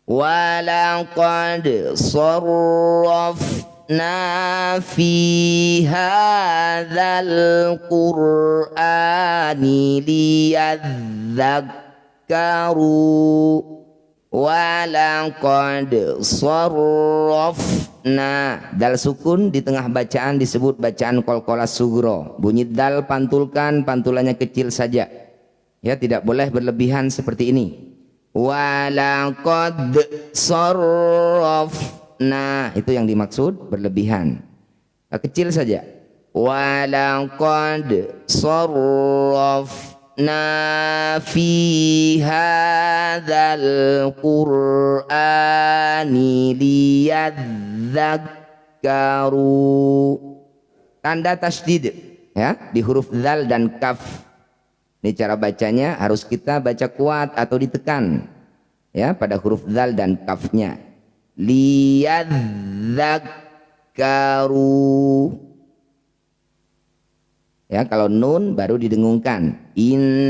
Walaqad sarrafna fi hadzal qur'ani liyadzakkaru. Walaqad sarrafna, dal sukun di tengah bacaan disebut bacaan qalqalah sugro. Bunyi dal pantulkan, pantulannya kecil saja ya, tidak boleh berlebihan seperti ini. Walaqad sarrafna, itu yang dimaksud berlebihan, kecil saja. Walaqad sarrafna fi hadzal qur'ani liyadzakkaru. Tanda tasydid ya di huruf dzal dan kaf. Ini cara bacanya, harus kita baca kuat atau ditekan ya pada huruf dzal dan kafnya. Liyadzakkaru. Ya, kalau nun baru didengungkan. Innakum,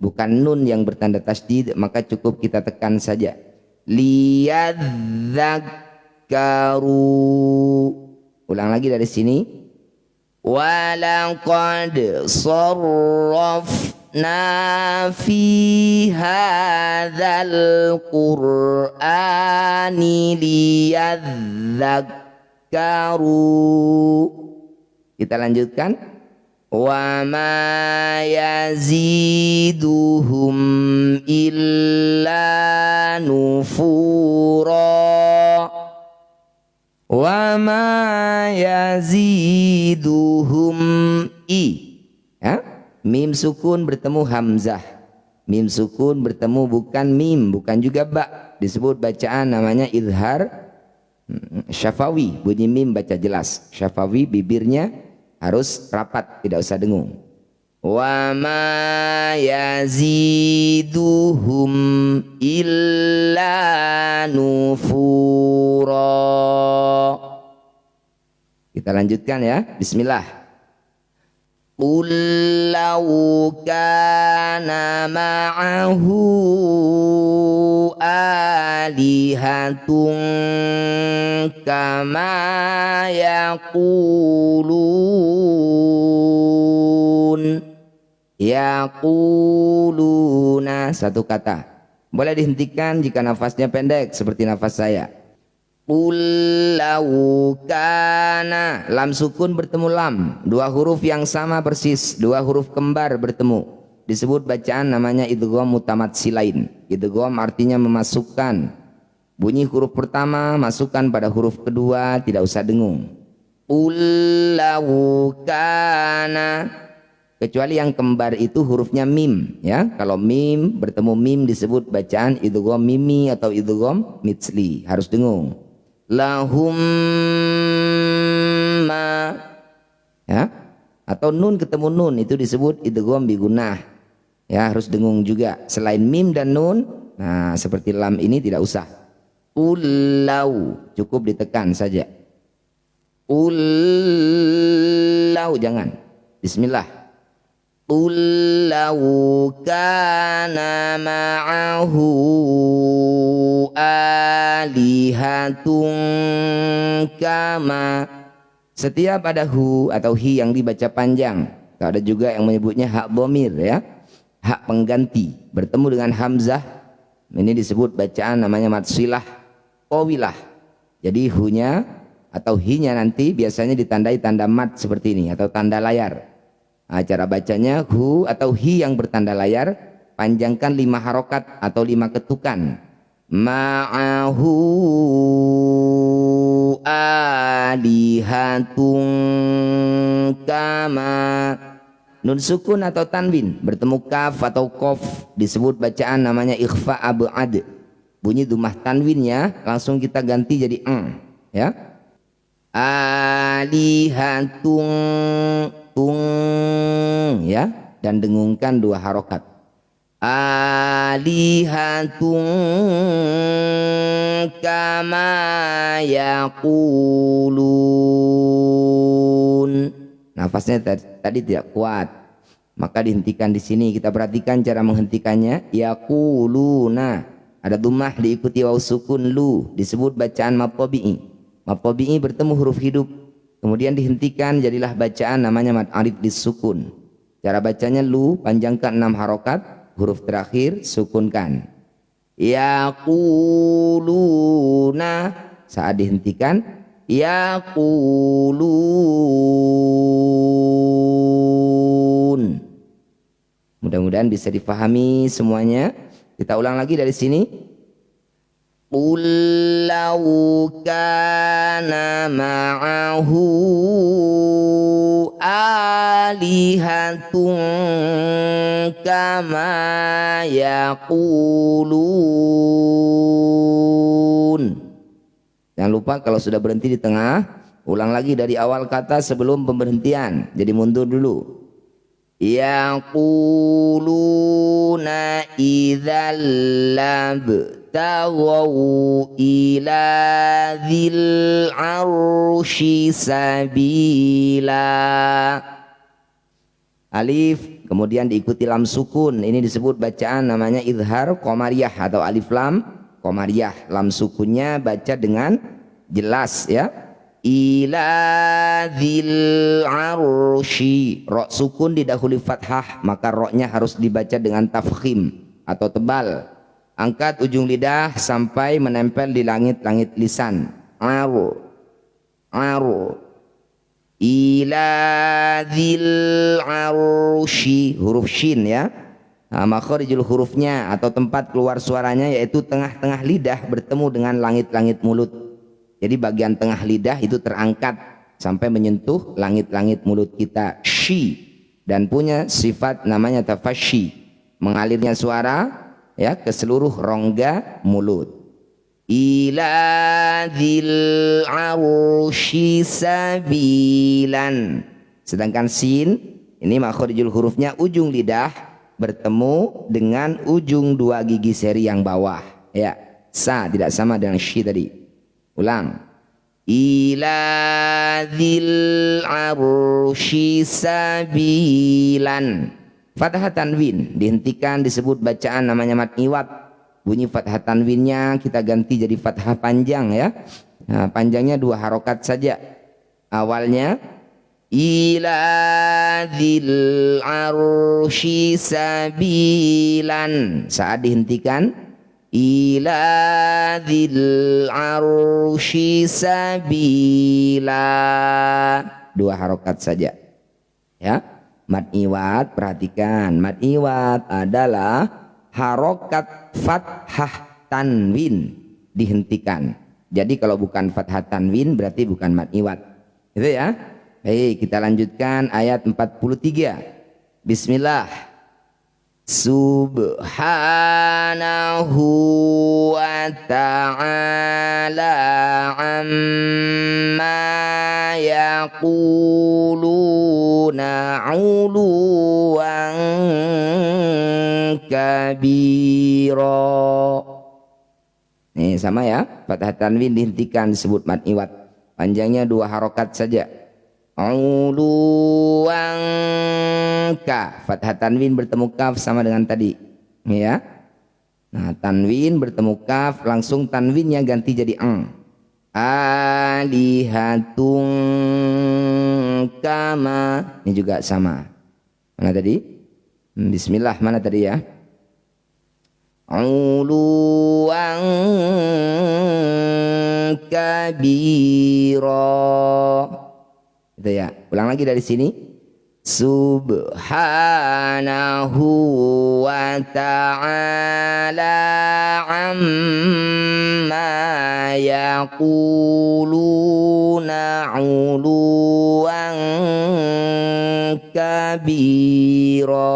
bukan nun yang bertanda tasydid, maka cukup kita tekan saja. Liyadzakkaru. Ulang lagi dari sini. Walaqad sarrafna fi hadzal qur'ani liyadzakkaru. Kita lanjutkan. Wa ma yaziduhum illa nufura. Wa ma yaziduhum ya? Mim sukun bertemu hamzah. Mim sukun bertemu bukan mim, bukan juga ba. Disebut bacaan namanya izhar syafawi. Bunyi mim baca jelas. Syafawi bibirnya harus rapat, tidak usah dengung. Wa ma yaziduhum illa nufura. Kita lanjutkan ya. Bismillah. Qul law kana ma'ahu alihatun kama yaqulun. Yaquluna, satu kata. Boleh dihentikan jika nafasnya pendek seperti nafas saya. Qul law kana, lam sukun bertemu lam, dua huruf yang sama persis, dua huruf kembar bertemu, disebut bacaan namanya idgham mutamatsilain. Idgham artinya memasukkan bunyi huruf pertama, masukkan pada huruf kedua, tidak usah dengung. Qul law kana, kecuali yang kembar itu hurufnya mim ya. Kalau mim bertemu mim disebut bacaan idgham mimi atau idgham mitsli, harus dengung. Lahum ma ya, atau nun ketemu nun itu disebut idgham bigunah ya, harus dengung juga. Selain mim dan nun, nah seperti lam ini tidak usah. Ulau cukup ditekan saja. Ulau jangan. Bismillah. Qul law kana ma'ahu alihatun kama. Setiap ada hu atau hi yang dibaca panjang, ada juga yang menyebutnya hak dhamir ya, hak pengganti bertemu dengan hamzah, ini disebut bacaan namanya matsilah qawilah. Jadi hu-nya atau hi-nya nanti biasanya ditandai tanda mat seperti ini atau tanda layar. Nah, cara bacanya hu atau hi yang bertanda layar, panjangkan 5 harokat atau 5 ketukan. Ma'ahu alihatun kama. Nun sukun atau tanwin bertemu kaf atau kof disebut bacaan namanya ikhfa ab'ad. Bunyi dumah tanwinnya langsung kita ganti jadi ya. Alihatun tung ya, dan dengungkan 2 harokat. Alihatun kama yaqulun. Nafasnya tadi tidak kuat. maka dihentikan di sini. Kita perhatikan cara menghentikannya. Yaquluna, ada dhammah diikuti waw sukun lu, disebut bacaan mad tabi'i. Mad tabi'i bertemu huruf hidup, kemudian dihentikan, jadilah bacaan namanya mad arid disukun. Cara bacanya lu, panjangkan 6 harokat, huruf terakhir sukunkan. Yaquluna, saat dihentikan yaqulun. Mudah-mudahan bisa difahami semuanya. Kita ulang lagi dari sini. Qul law kana ma'ahu alihatun kama yaqulun. Jangan lupa kalau sudah berhenti di tengah, ulang lagi dari awal kata sebelum pemberhentian. Jadi mundur dulu. Yaquluna idzal labtaghaw ila dzil arsy sabila. Alif kemudian diikuti lam sukun. Ini disebut bacaan namanya izhar qamariyah atau alif lam qamariyah. Lam sukunnya baca dengan jelas ya. Ila dzil arsy, ro sukun didahului fathah, maka ro-nya harus dibaca dengan tafkhim atau tebal. Angkat ujung lidah sampai menempel di langit-langit lisan. Aru, aru. Ila dzil arsy, huruf shin ya. Nah, makharijul hurufnya atau tempat keluar suaranya yaitu tengah-tengah lidah bertemu dengan langit-langit mulut. Jadi bagian tengah lidah itu terangkat sampai menyentuh langit-langit mulut kita. Shi, dan punya sifat namanya tafasyi, mengalirnya suara ya ke seluruh rongga mulut. Ila dzil arsy sabilan. Sedangkan sin ini makharijul hurufnya ujung lidah bertemu dengan ujung 2 gigi seri yang bawah ya. Sa tidak sama dengan shi tadi. Ulang. Ila dzil arsy sabilan. Fathah tanwin dihentikan, disebut bacaan namanya mad iwad. Bunyi fathah tanwinnya kita ganti jadi fathah panjang ya. Nah, panjangnya 2 harokat saja. Awalnya ila dzil arsy sabilan. Saat dihentikan ila dzil arsy sabila, 2 harokat saja ya. Mad iwad, perhatikan, mad iwad adalah harokat fathah tanwin dihentikan. Jadi kalau bukan fathah tanwin berarti bukan mad iwad itu ya. Baik, kita lanjutkan ayat 43. Bismillah. Subhanahu wa ta'ala amma yaquluna 'uluwan kabira. Nih sama ya, fathah tanwin dihentikan, disebut mad iwad. Panjangnya 2 harokat saja. Uluwan ka, fathah tanwin bertemu kaf sama dengan tadi ya. Nah, tanwin bertemu kaf, langsung tanwinnya ganti jadi ang. Alihatung kama, ini juga sama. Mana tadi? Bismillah, mana tadi ya? Uluwan kabira. Itu ya. Ulang lagi dari sini. Subhanahu wa ta'ala amma yaquluna 'uluwan kabira.